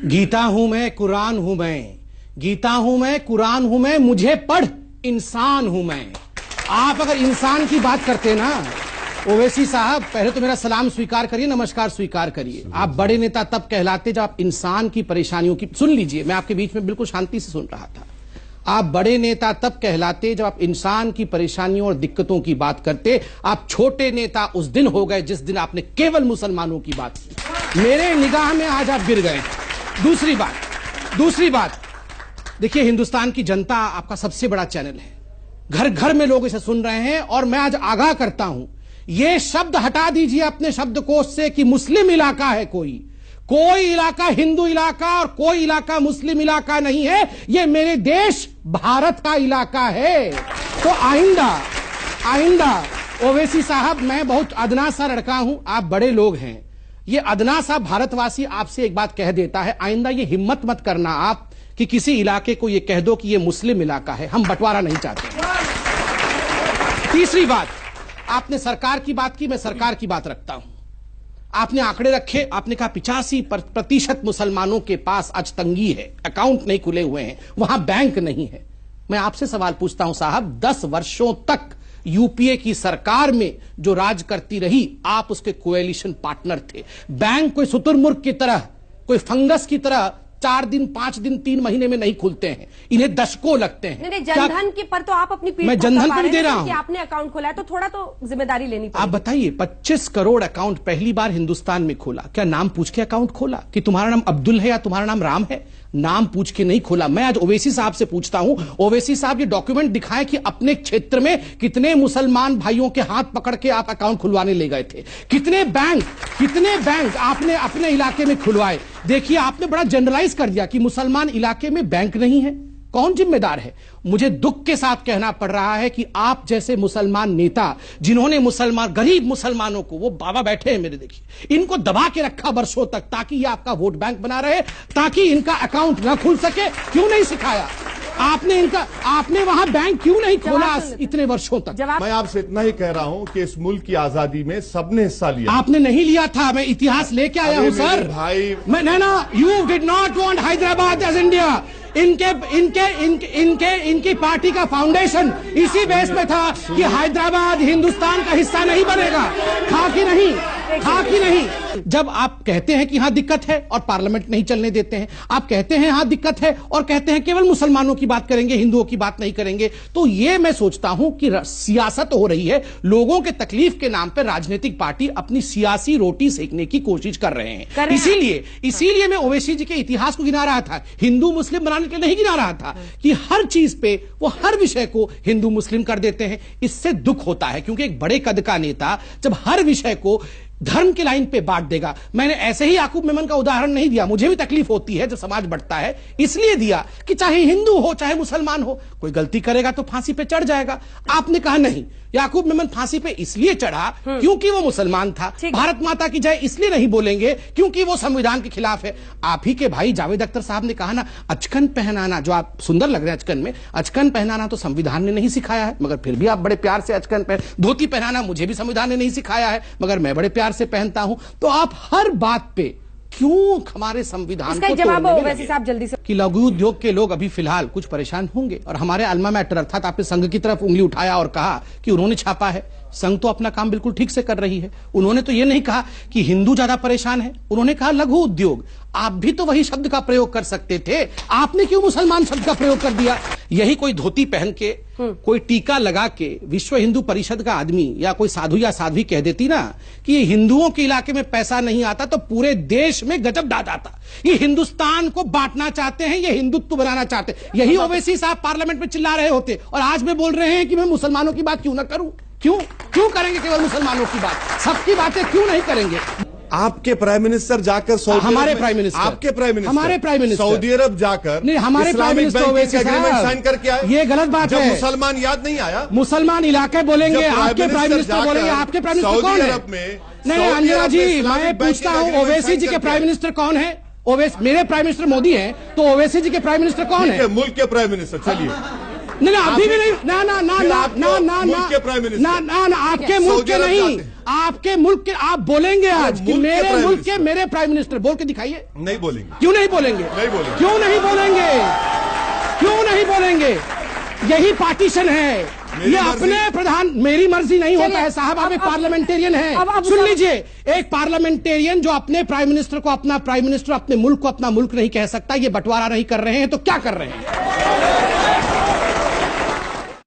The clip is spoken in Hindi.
गीता हूं मैं, कुरान हूं मैं, गीता हूं मैं, कुरान हूं मैं, मुझे पढ़ इंसान हूं मैं। आप अगर इंसान की बात करते ना ओवैसी साहब, पहले तो मेरा सलाम स्वीकार करिए, नमस्कार स्वीकार करिए। आप बड़े नेता तब कहलाते जब आप इंसान की परेशानियों की, सुन लीजिए, मैं आपके बीच में बिल्कुल शांति से सुन रहा था। आप बड़े नेता तब कहलाते जब आप इंसान की परेशानियों और दिक्कतों की बात करते। आप छोटे नेता उस दिन हो गए जिस दिन आपने केवल मुसलमानों की बात की। मेरे निगाह में आज आप गिर गए। दूसरी बात, देखिए, हिंदुस्तान की जनता आपका सबसे बड़ा चैनल है, घर घर में लोग इसे सुन रहे हैं, और मैं आज आगाह करता हूं, यह शब्द हटा दीजिए अपने शब्दकोश से कि मुस्लिम इलाका है। कोई इलाका हिंदू इलाका और कोई इलाका मुस्लिम इलाका नहीं है। यह मेरे देश भारत का इलाका है। तो आइंदा ओवैसी साहब, मैं बहुत अदना सा लड़का हूं, आप बड़े लोग हैं, ये अदना सा भारतवासी आपसे एक बात कह देता है, आइंदा ये हिम्मत मत करना आप कि किसी इलाके को ये कह दो कि ये मुस्लिम इलाका है। हम बंटवारा नहीं चाहते। तीसरी बात, आपने सरकार की बात की, मैं सरकार की बात रखता हूं। आपने आंकड़े रखे, आपने कहा 85% मुसलमानों के पास आज तंगी है, अकाउंट नहीं खुले हुए हैं, वहां बैंक नहीं है। मैं आपसे सवाल पूछता हूं साहब, 10 वर्षों तक यूपीए की सरकार में जो राज करती रही, आप उसके कोएलिशन पार्टनर थे। बैंक कोई शुतुरमुर्ग की तरह, कोई फंगस की तरह 4 दिन, 5 दिन, 3 महीने में नहीं खुलते हैं, इन्हें दशकों लगते हैं। नहीं, जनधन के पर तो आप अपनी पीठ, मैं जनधन पर भी दे रहा हूं कि आपने अकाउंट खोला है, तो थोड़ा तो जिम्मेदारी लेनी पड़ेगी। आप बताइए, 25 करोड़ अकाउंट पहली बार हिंदुस्तान में खोला। क्या नाम पूछ के अकाउंट खोला कि तुम्हारा नाम अब्दुल है या तुम्हारा नाम राम है? नाम पूछ के नहीं खोला। मैं आज ओवैसी साहब से पूछता हूं, ओवैसी साहब ये डॉक्यूमेंट दिखाएं कि अपने क्षेत्र में कितने मुसलमान भाइयों के हाथ पकड़ के आप अकाउंट खुलवाने ले गए थे, कितने बैंक आपने अपने इलाके में खुलवाए। देखिए, आपने बड़ा जनरलाइज कर दिया कि मुसलमान इलाके में बैंक नहीं है। कौन जिम्मेदार है? मुझे दुख के साथ कहना पड़ रहा है कि आप जैसे मुसलमान नेता, जिन्होंने गरीब मुसलमानों को, वो बाबा बैठे हैं मेरे, देखिए, इनको दबा के रखा वर्षों तक ताकि ये आपका वोट बैंक बना रहे, ताकि इनका अकाउंट न खुल सके। क्यों नहीं सिखाया आपने वहां बैंक क्यों नहीं खोला इतने वर्षों तक? मैं आपसे इतना ही कह रहा हूं कि इस मुल्क की आजादी में सबने हिस्सा लिया। आपने नहीं लिया था, मैं इतिहास लेके आया हूं सर भाई। You did not want Hyderabad as India. इनकी पार्टी का फाउंडेशन इसी बेस पे था कि हैदराबाद हिंदुस्तान का हिस्सा नहीं बनेगा। था कि नहीं? जब आप कहते हैं कि यहां दिक्कत है और पार्लियामेंट नहीं चलने देते हैं, आप कहते हैं यहां दिक्कत है और कहते हैं केवल मुसलमानों की बात करेंगे, हिंदुओं की बात नहीं करेंगे, तो ये मैं सोचता हूं कि सियासत हो रही है। लोगों के तकलीफ के नाम पर राजनीतिक पार्टी अपनी सियासी रोटी सेकने की कोशिश कर रहे हैं। इसीलिए मैं ओवैसी जी के इतिहास को गिना रहा था, हिंदू मुस्लिम बनाने के लिए नहीं गिना रहा था कि हर चीज पे वो हर विषय को हिंदू मुस्लिम कर देते हैं। इससे दुख होता है, क्योंकि एक बड़े कद का नेता जब हर विषय को धर्म की लाइन पे बांट देगा। मैंने ऐसे ही याकूब मेमन का उदाहरण नहीं दिया, मुझे भी तकलीफ होती है जब समाज बढ़ता है, इसलिए दिया कि चाहे हिंदू हो चाहे मुसलमान हो, कोई गलती करेगा तो फांसी पे चढ़ जाएगा। आपने कहा नहीं, याकूब मेमन फांसी पे इसलिए चढ़ा क्योंकि वो मुसलमान था। भारत माता की जय इसलिए नहीं बोलेंगे क्योंकि वो संविधान के खिलाफ है। आप ही के भाई जावेद अख्तर साहब ने कहा ना, अचकन पहनाना, जो आप सुंदर लग रहे हैं अचकन में, अचकन पहनाना तो संविधान ने नहीं सिखाया है, मगर फिर भी आप बड़े प्यार से अचकन धोती पहनाना मुझे भी संविधान ने नहीं सिखाया है, मगर मैं बड़े प्यार से पहनता हूं। तो आप हर बात पे क्यों हमारे संविधान को जवाब ओवैसी साहब जल्दी से कि लघु उद्योग के लोग अभी फिलहाल कुछ परेशान होंगे, और हमारे अल्मा मैटर अर्थात आपने संघ की तरफ उंगली उठाया और कहा कि उन्होंने छापा है। संघ तो अपना काम बिल्कुल ठीक से कर रही है। उन्होंने तो ये नहीं कहा कि हिंदू ज्यादा परेशान है, उन्होंने कहा लघु उद्योग। आप भी तो वही शब्द का प्रयोग कर सकते थे, आपने क्यों मुसलमान शब्द का प्रयोग कर दिया? यही कोई धोती पहन के, कोई टीका लगा के विश्व हिंदू परिषद का आदमी या कोई साधु या साध्वी कह देती ना कि ये हिंदुओं के इलाके में पैसा नहीं आता, तो पूरे देश में गजब डांट आता। ये हिंदुस्तान को बांटना चाहते हैं, ये हिंदुत्व बनाना चाहते हैं। यही ओवैसी साहब पार्लियामेंट में चिल्ला रहे होते, और आज में बोल रहे हैं कि मैं मुसलमानों की बात क्यों ना करूं। क्यों करेंगे केवल मुसलमानों की बात? सबकी बातें क्यों नहीं करेंगे? आपके प्राइम मिनिस्टर जाकर हमारे प्राइम मिनिस्टर सऊदी अरब जाकर नहीं, हमारे प्राइम मिनिस्टर साइन करके आए। ये गलत बात है। मुसलमान याद नहीं आया? मुसलमान इलाके बोलेंगे, आपके प्राइम मिनिस्टर बोलेंगे। आपके प्राइम मिनिस्टर कौन है? नहीं अंजना जी, मैं पूछता हूँ ओवैसी जी के प्राइम मिनिस्टर कौन है? मेरे प्राइम मिनिस्टर मोदी है, तो ओवैसी जी के प्राइम मिनिस्टर कौन है? मुल्क के प्राइम मिनिस्टर। चलिए, नहीं अभी भी नहीं, ना आपके मुल्क के नहीं, आपके मुल्क के आप बोलेंगे आज कि मुल्क के मेरे प्राइम मुल्क के मिनिस्टर। मेरे प्राइम मिनिस्टर, बोल के दिखाइए। नहीं बोलेंगे। क्यों नहीं बोलेंगे? नहीं बोलेंगे। क्यों नहीं बोलेंगे? क्यों नहीं बोलेंगे? यही पार्टीशन है। मेरी ये मर्जी। अपने प्रधान, मेरी मर्जी नहीं होता चलिए, है साहब। आप अब- एक अब- पार्लियामेंटेरियन अब है। सुन सब- लीजिए, एक पार्लियामेंटेरियन जो अपने प्राइम मिनिस्टर को अपना प्राइम मिनिस्टर, अपने मुल्क को अपना मुल्क नहीं कह सकता, ये बंटवारा नहीं कर रहे हैं तो क्या कर रहे हैं?